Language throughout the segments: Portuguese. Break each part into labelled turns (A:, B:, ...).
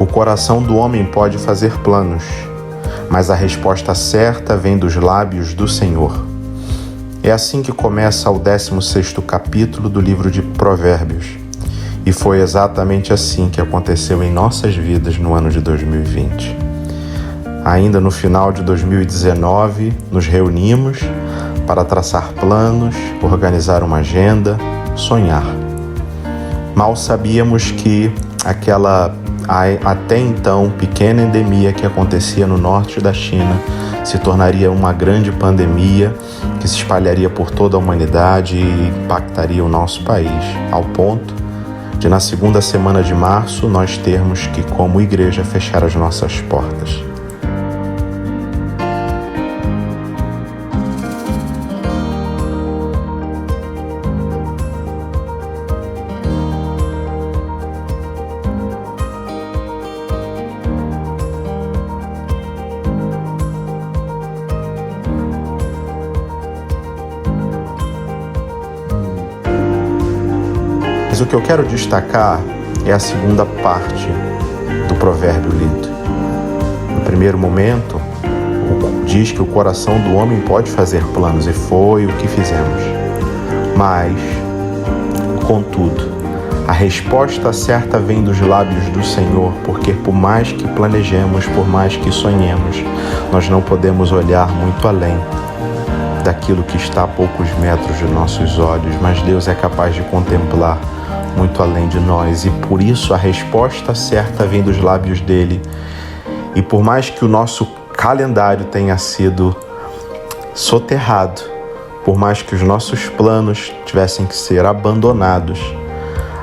A: O coração do homem pode fazer planos, mas a resposta certa vem dos lábios do Senhor. É assim que começa o 16º capítulo do livro de Provérbios. E foi exatamente assim que aconteceu em nossas vidas no ano de 2020. Ainda no final de 2019, nos reunimos para traçar planos, organizar uma agenda, sonhar. Mal sabíamos que aquela até então pequena endemia que acontecia no norte da China se tornaria uma grande pandemia que se espalharia por toda a humanidade e impactaria o nosso país, ao ponto de na segunda semana de março nós termos que, como igreja, fechar as nossas portas. Mas o que eu quero destacar é a segunda parte do provérbio lido. No primeiro momento, diz que o coração do homem pode fazer planos, e foi o que fizemos. Mas, contudo, a resposta certa vem dos lábios do Senhor, porque por mais que planejemos, por mais que sonhemos, nós não podemos olhar muito além daquilo que está a poucos metros de nossos olhos, mas Deus é capaz de contemplar muito além de nós, e por isso a resposta certa vem dos lábios dele. E por mais que o nosso calendário tenha sido soterrado, por mais que os nossos planos tivessem que ser abandonados,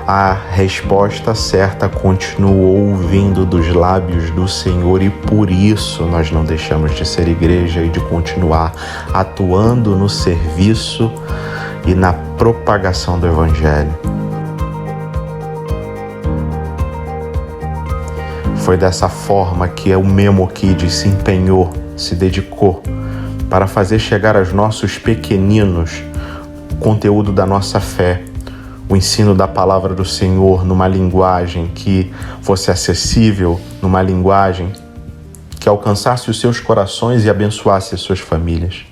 A: a resposta certa continuou vindo dos lábios do Senhor, e por isso nós não deixamos de ser igreja e de continuar atuando no serviço e na propagação do Evangelho. Foi dessa forma que o Memo Kids se empenhou, se dedicou para fazer chegar aos nossos pequeninos o conteúdo da nossa fé, o ensino da palavra do Senhor numa linguagem que fosse acessível, numa linguagem que alcançasse os seus corações e abençoasse as suas famílias.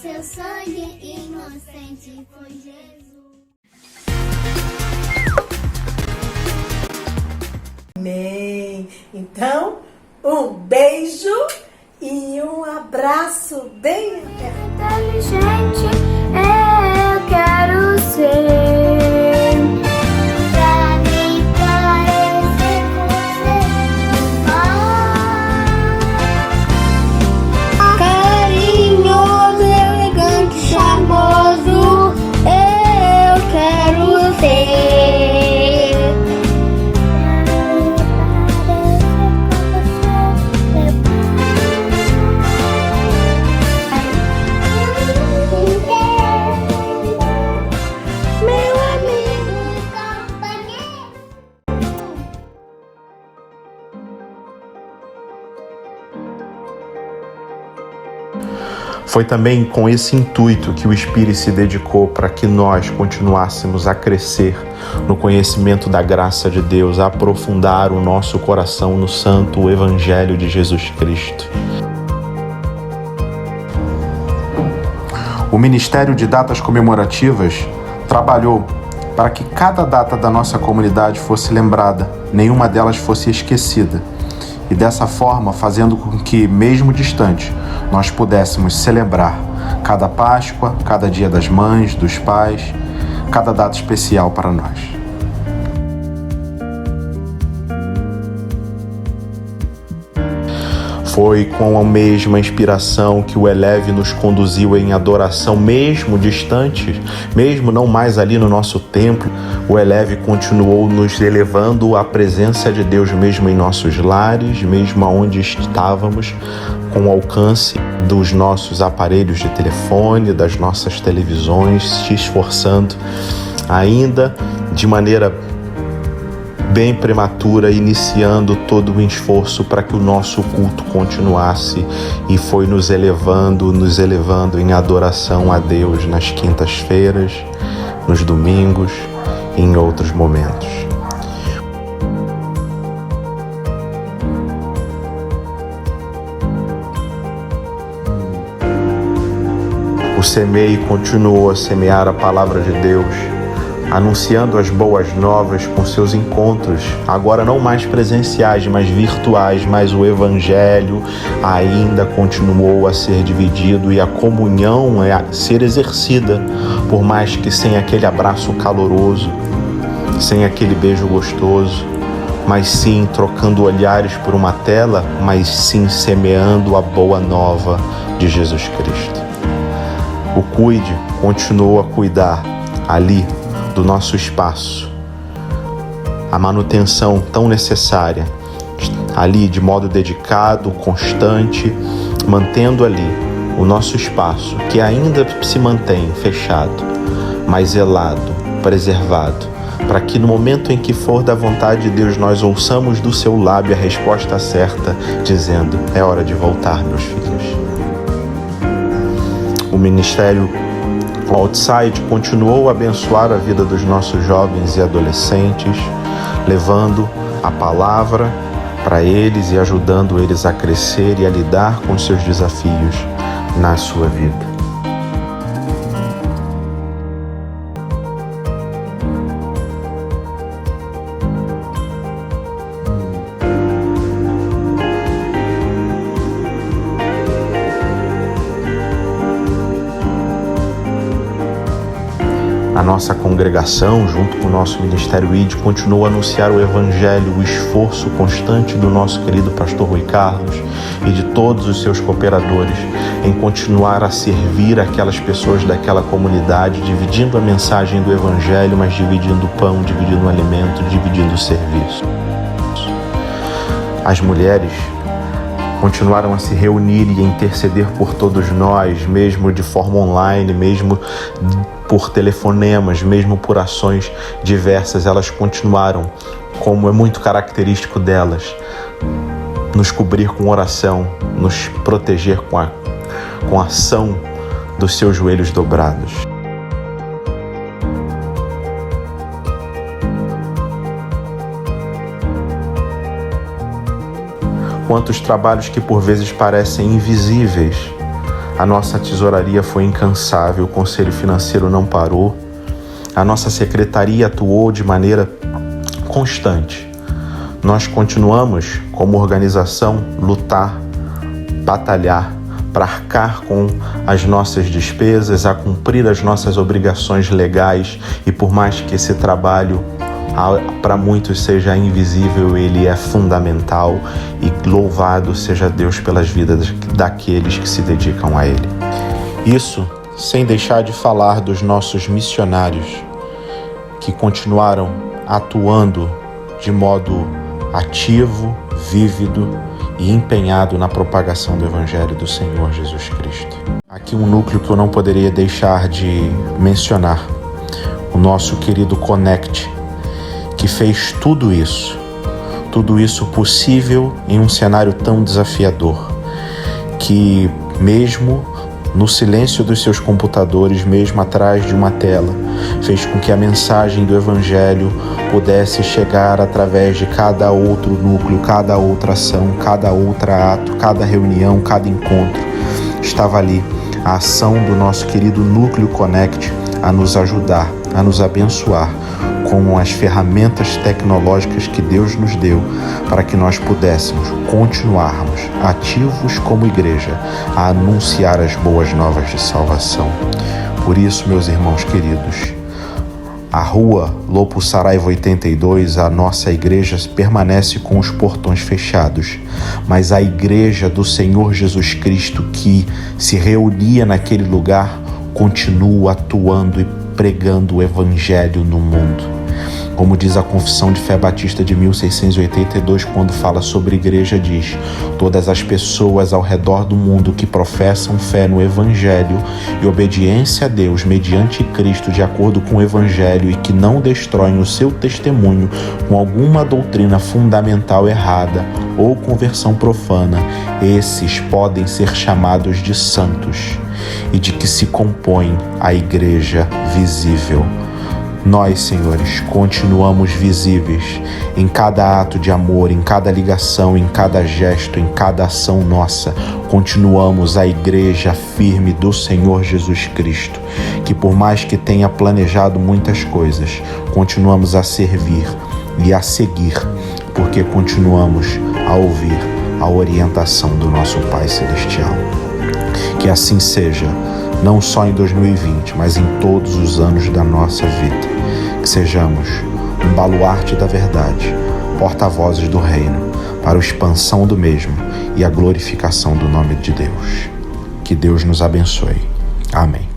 B: Seu sangue inocente foi Jesus.
C: Amém. Então, um beijo e um abraço bem
B: Inteligente eu quero ser. Pra me parecer com você. Carinhoso, elegante, charmoso, eu quero ser. Meu amigo companheiro.
A: Foi também com esse intuito que o Espírito se dedicou para que nós continuássemos a crescer no conhecimento da graça de Deus, a aprofundar o nosso coração no santo Evangelho de Jesus Cristo. O Ministério de Datas Comemorativas trabalhou para que cada data da nossa comunidade fosse lembrada, nenhuma delas fosse esquecida. E dessa forma, fazendo com que, mesmo distante, nós pudéssemos celebrar cada Páscoa, cada Dia das Mães, dos Pais, cada data especial para nós. Foi com a mesma inspiração que o Eleve nos conduziu em adoração, mesmo distante, mesmo não mais ali no nosso templo. O Eleve continuou nos elevando à presença de Deus, mesmo em nossos lares, mesmo onde estávamos, com o alcance dos nossos aparelhos de telefone, das nossas televisões, se esforçando ainda de maneira bem prematura, iniciando todo o esforço para que o nosso culto continuasse, e foi nos elevando em adoração a Deus nas quintas-feiras, nos domingos e em outros momentos. O SEMEI continuou a semear a palavra de Deus, anunciando as boas novas com seus encontros, agora não mais presenciais, mas virtuais, mas o Evangelho ainda continuou a ser dividido e a comunhão a ser exercida, por mais que sem aquele abraço caloroso, sem aquele beijo gostoso, mas sim trocando olhares por uma tela, mas sim semeando a boa nova de Jesus Cristo. O Cuide continuou a cuidar ali do nosso espaço, a manutenção tão necessária, ali de modo dedicado, constante, mantendo ali o nosso espaço, que ainda se mantém fechado, mas zelado, preservado, para que no momento em que for da vontade de Deus, nós ouçamos do seu lábio a resposta certa, dizendo: é hora de voltar, meus filhos. O Ministério Outside continuou a abençoar a vida dos nossos jovens e adolescentes, levando a palavra para eles e ajudando eles a crescer e a lidar com seus desafios na sua vida. A nossa congregação, junto com o nosso Ministério ID, continua a anunciar o Evangelho, o esforço constante do nosso querido pastor Rui Carlos e de todos os seus cooperadores em continuar a servir aquelas pessoas daquela comunidade, dividindo a mensagem do Evangelho, mas dividindo o pão, dividindo o alimento, dividindo o serviço. As mulheres continuaram a se reunir e a interceder por todos nós, mesmo de forma online, mesmo por telefonemas, mesmo por ações diversas. Elas continuaram, como é muito característico delas, nos cobrir com oração, nos proteger com a ação dos seus joelhos dobrados. Quantos trabalhos que por vezes parecem invisíveis. A nossa tesouraria foi incansável, o Conselho Financeiro não parou, a nossa secretaria atuou de maneira constante. Nós continuamos, como organização, lutar, batalhar para arcar com as nossas despesas, a cumprir as nossas obrigações legais, e por mais que esse trabalho para muitos seja invisível, ele é fundamental, e louvado seja Deus pelas vidas daqueles que se dedicam a ele. Isso sem deixar de falar dos nossos missionários, que continuaram atuando de modo ativo, vívido e empenhado na propagação do Evangelho do Senhor Jesus Cristo. Aqui um núcleo que eu não poderia deixar de mencionar, o nosso querido Connect, que fez tudo isso possível em um cenário tão desafiador, que mesmo no silêncio dos seus computadores, mesmo atrás de uma tela, fez com que a mensagem do Evangelho pudesse chegar através de cada outro núcleo, cada outra ação, cada outro ato, cada reunião, cada encontro. Estava ali a ação do nosso querido Núcleo Connect a nos ajudar, a nos abençoar com as ferramentas tecnológicas que Deus nos deu para que nós pudéssemos continuarmos ativos como igreja a anunciar as boas novas de salvação. Por isso, meus irmãos queridos, A rua Lopo Saraiva 82, a nossa igreja permanece com os portões fechados, mas a igreja do Senhor Jesus Cristo que se reunia naquele lugar continua atuando e pregando o evangelho no mundo. Como diz a Confissão de Fé Batista de 1682, quando fala sobre igreja, diz: todas as pessoas ao redor do mundo que professam fé no Evangelho e obediência a Deus mediante Cristo de acordo com o Evangelho e que não destroem o seu testemunho com alguma doutrina fundamental errada ou conversão profana, esses podem ser chamados de santos, e de que se compõe a igreja visível. Nós, senhores, continuamos visíveis em cada ato de amor, em cada ligação, em cada gesto, em cada ação nossa. Continuamos a igreja firme do Senhor Jesus Cristo, que por mais que tenha planejado muitas coisas, continuamos a servir e a seguir, porque continuamos a ouvir a orientação do nosso Pai Celestial. Que assim seja, não só em 2020, mas em todos os anos da nossa vida. Que sejamos um baluarte da verdade, porta-vozes do reino, para a expansão do mesmo e a glorificação do nome de Deus. Que Deus nos abençoe. Amém.